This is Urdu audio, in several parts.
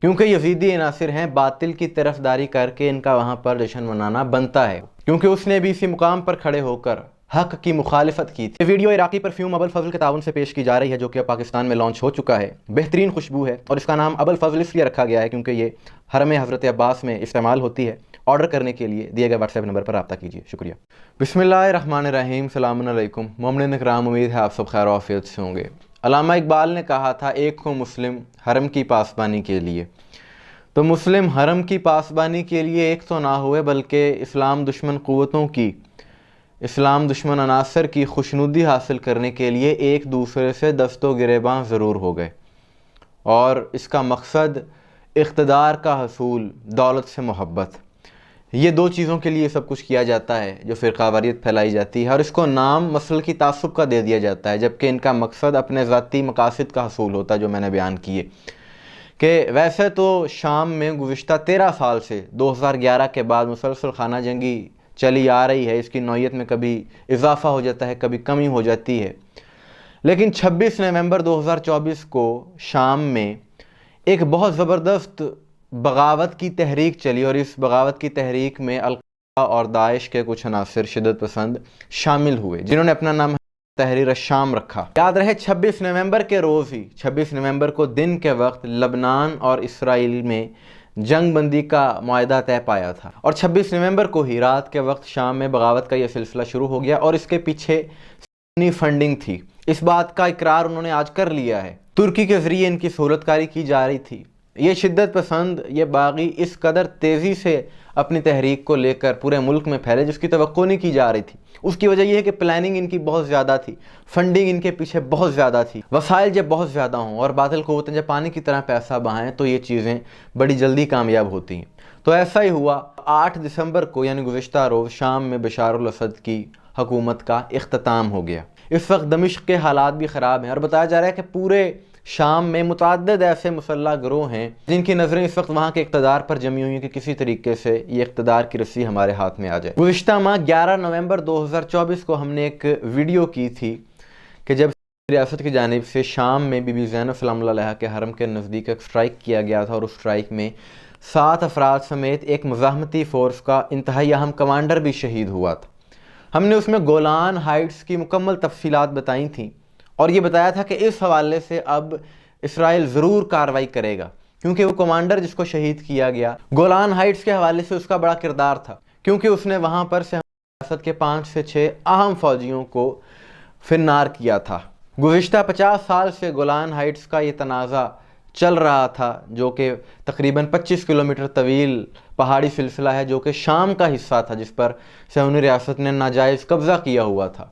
کیونکہ یزیدی عناصر ہیں باطل کی طرفداری کر کے ان کا وہاں پر جشن منانا بنتا ہے، کیونکہ اس نے بھی اسی مقام پر کھڑے ہو کر حق کی مخالفت کی تھی۔ یہ ویڈیو عراقی پرفیوم ابو الفضل کے تعاون سے پیش کی جا رہی ہے، جو کہ اب پاکستان میں لانچ ہو چکا ہے۔ بہترین خوشبو ہے اور اس کا نام ابو الفضل اس لیے رکھا گیا ہے کیونکہ یہ حرم حضرت عباس میں استعمال ہوتی ہے۔ آرڈر کرنے کے لیے دیے گئے واٹس ایپ نمبر پر رابطہ کیجیے، شکریہ۔ بسم اللہ الرحمن الرحیم، السلام علیکم مومنین اکرام، امید ہے آپ سب خیر و عافیت سے ہوں گے۔ علامہ اقبال نے کہا تھا ایک ہو مسلم حرم کی پاسبانی کے لیے، تو مسلم حرم کی پاسبانی کے لیے ایک تو نہ ہوئے بلکہ اسلام دشمن قوتوں کی، اسلام دشمن عناصر کی خوشنودی حاصل کرنے کے لیے ایک دوسرے سے دست و گریباں ضرور ہو گئے، اور اس کا مقصد اقتدار کا حصول، دولت سے محبت۔ یہ دو چیزوں کے لیے سب کچھ کیا جاتا ہے جو فرقہ واریت پھیلائی جاتی ہے، اور اس کو نام مسلکی تعصب کا دے دیا جاتا ہے، جبکہ ان کا مقصد اپنے ذاتی مقاصد کا حصول ہوتا ہے، جو میں نے بیان کیے کہ ویسے تو شام میں گزشتہ 13 سال سے 2011 کے بعد مسلسل خانہ جنگی چلی آ رہی ہے۔ اس کی نوعیت میں کبھی اضافہ ہو جاتا ہے، کبھی کمی ہو جاتی ہے، لیکن 26 نومبر 2024 کو شام میں ایک بہت زبردست بغاوت کی تحریک چلی، اور اس بغاوت کی تحریک میں القاعدہ اور داعش کے کچھ عناصر شدت پسند شامل ہوئے، جنہوں نے اپنا نام تحریر الشام رکھا۔ یاد رہے 26 نومبر کے روز ہی، 26 نومبر کو دن کے وقت لبنان اور اسرائیل میں جنگ بندی کا معاہدہ طے پایا تھا، اور 26 نومبر کو ہی رات کے وقت شام میں بغاوت کا یہ سلسلہ شروع ہو گیا، اور اس کے پیچھے سنی فنڈنگ تھی۔ اس بات کا اقرار انہوں نے آج کر لیا ہے، ترکی کے ذریعے ان کی صورت کاری کی جا رہی تھی۔ یہ شدت پسند، یہ باغی اس قدر تیزی سے اپنی تحریک کو لے کر پورے ملک میں پھیلے جس کی توقع نہیں کی جا رہی تھی۔ اس کی وجہ یہ ہے کہ پلاننگ ان کی بہت زیادہ تھی، فنڈنگ ان کے پیچھے بہت زیادہ تھی۔ وسائل جب بہت زیادہ ہوں اور باطل قوتیں جب پانی کی طرح پیسہ بہائیں تو یہ چیزیں بڑی جلدی کامیاب ہوتی ہیں۔ تو ایسا ہی ہوا۔ 8 دسمبر کو یعنی گزشتہ روز شام میں بشار الاسد کی حکومت کا اختتام ہو گیا۔ اس وقت دمشق کے حالات بھی خراب ہیں، اور بتایا جا رہا ہے کہ پورے شام میں متعدد ایسے مسلح گروہ ہیں جن کی نظریں اس وقت وہاں کے اقتدار پر جمی ہوئی ہیں کہ کسی طریقے سے یہ اقتدار کی رسی ہمارے ہاتھ میں آ جائے۔ گزشتہ ماہ 11 نومبر 2024 کو ہم نے ایک ویڈیو کی تھی کہ جب ریاست کی جانب سے شام میں بی بی زینب سلام اللہ علیہا کے حرم کے نزدیک ایک سٹرائک کیا گیا تھا، اور اس سٹرائک میں 7 افراد سمیت ایک مزاحمتی فورس کا انتہائی اہم کمانڈر بھی شہید ہوا تھا۔ ہم نے اس میں گولان ہائٹس کی مکمل تفصیلات بتائی تھیں، اور یہ بتایا تھا کہ اس حوالے سے اب اسرائیل ضرور کارروائی کرے گا، کیونکہ وہ کمانڈر جس کو شہید کیا گیا گولان ہائٹس کے حوالے سے اس کا بڑا کردار تھا، کیونکہ اس نے وہاں پر سے ریاست کے 5 سے 6 اہم فوجیوں کو فنار کیا تھا۔ گزشتہ 50 سال سے گولان ہائٹس کا یہ تنازع چل رہا تھا، جو کہ تقریباً 25 کلومیٹر طویل پہاڑی سلسلہ ہے، جو کہ شام کا حصہ تھا جس پر صہیونی ریاست نے ناجائز قبضہ کیا ہوا تھا،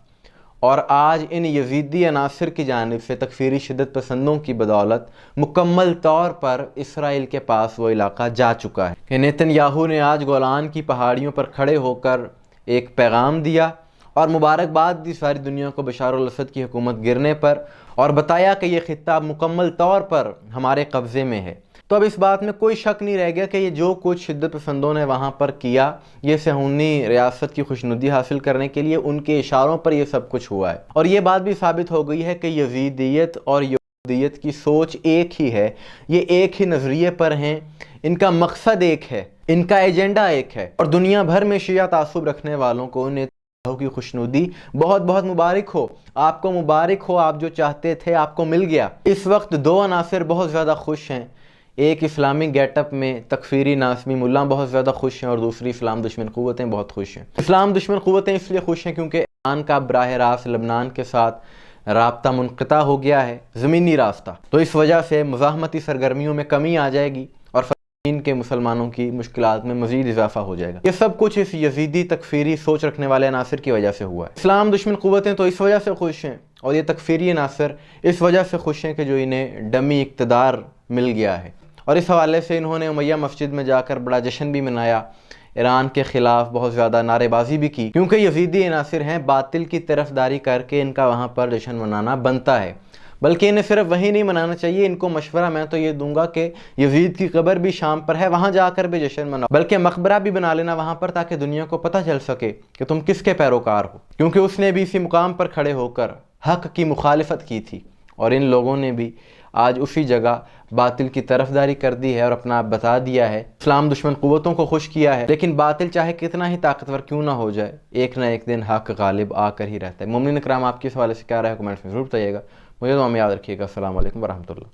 اور آج ان یزیدی عناصر کی جانب سے تکفیری شدت پسندوں کی بدولت مکمل طور پر اسرائیل کے پاس وہ علاقہ جا چکا ہے کہ نیتن یاہو نے آج گولان کی پہاڑیوں پر کھڑے ہو کر ایک پیغام دیا اور مبارکباد دی ساری دنیا کو بشار الاسد کی حکومت گرنے پر، اور بتایا کہ یہ خطہ مکمل طور پر ہمارے قبضے میں ہے۔ تو اب اس بات میں کوئی شک نہیں رہ گیا کہ یہ جو کچھ شدت پسندوں نے وہاں پر کیا، یہ صہیونی ریاست کی خوشنودی حاصل کرنے کے لیے ان کے اشاروں پر یہ سب کچھ ہوا ہے، اور یہ بات بھی ثابت ہو گئی ہے کہ یزیدیت اور یہودیت کی سوچ ایک ہی ہے، یہ ایک ہی نظریے پر ہیں، ان کا مقصد ایک ہے، ان کا ایجنڈا ایک ہے، اور دنیا بھر میں شیعہ تعصب رکھنے والوں کو کی خوشنودی بہت بہت مبارک ہو۔ آپ کو مبارک ہو، آپ جو چاہتے تھے آپ کو مل گیا۔ اس وقت 2 عناصر بہت زیادہ خوش ہیں، ایک اسلامی گیٹ اپ میں تکفیری ناسمی ملا بہت زیادہ خوش ہیں، اور دوسری اسلام دشمن قوتیں بہت خوش ہیں۔ اسلام دشمن قوتیں اس لیے خوش ہیں کیونکہ ایران کا براہ راست لبنان کے ساتھ رابطہ منقطع ہو گیا ہے، زمینی راستہ، تو اس وجہ سے مزاحمتی سرگرمیوں میں کمی آ جائے گی، اور فلسطین کے مسلمانوں کی مشکلات میں مزید اضافہ ہو جائے گا۔ یہ سب کچھ اس یزیدی تکفیری سوچ رکھنے والے عناصر کی وجہ سے ہوا ہے۔ اسلام دشمن قوتیں تو اس وجہ سے خوش ہیں، اور یہ تکفیری عناصر اس وجہ سے خوش ہیں کہ جو انہیں ڈمی اقتدار مل گیا ہے، اور اس حوالے سے انہوں نے امیہ مسجد میں جا کر بڑا جشن بھی منایا، ایران کے خلاف بہت زیادہ نعرے بازی بھی کی، کیونکہ یزیدی عناصر ہیں باطل کی طرفداری کر کے ان کا وہاں پر جشن منانا بنتا ہے۔ بلکہ انہیں صرف وہی نہیں منانا چاہیے، ان کو مشورہ میں تو یہ دوں گا کہ یزید کی قبر بھی شام پر ہے، وہاں جا کر بھی جشن مناؤ، بلکہ مقبرہ بھی بنا لینا وہاں پر، تاکہ دنیا کو پتہ چل سکے کہ تم کس کے پیروکار ہو، کیونکہ اس نے بھی اسی مقام پر کھڑے ہو کر حق کی مخالفت کی تھی، اور ان لوگوں نے بھی آج اسی جگہ باطل کی طرفداری کر دی ہے اور اپنا آپ بتا دیا ہے، اسلام دشمن قوتوں کو خوش کیا ہے، لیکن باطل چاہے کتنا ہی طاقتور کیوں نہ ہو جائے، ایک نہ ایک دن حق غالب آ کر ہی رہتا ہے۔ مومنین اکرام، آپ کی اس حوالے سے کیا رائے ہے کمنٹس میں ضرور بتائیے گا۔ مجھے دعا میں یاد رکھیے گا۔ السلام علیکم ورحمۃ اللہ۔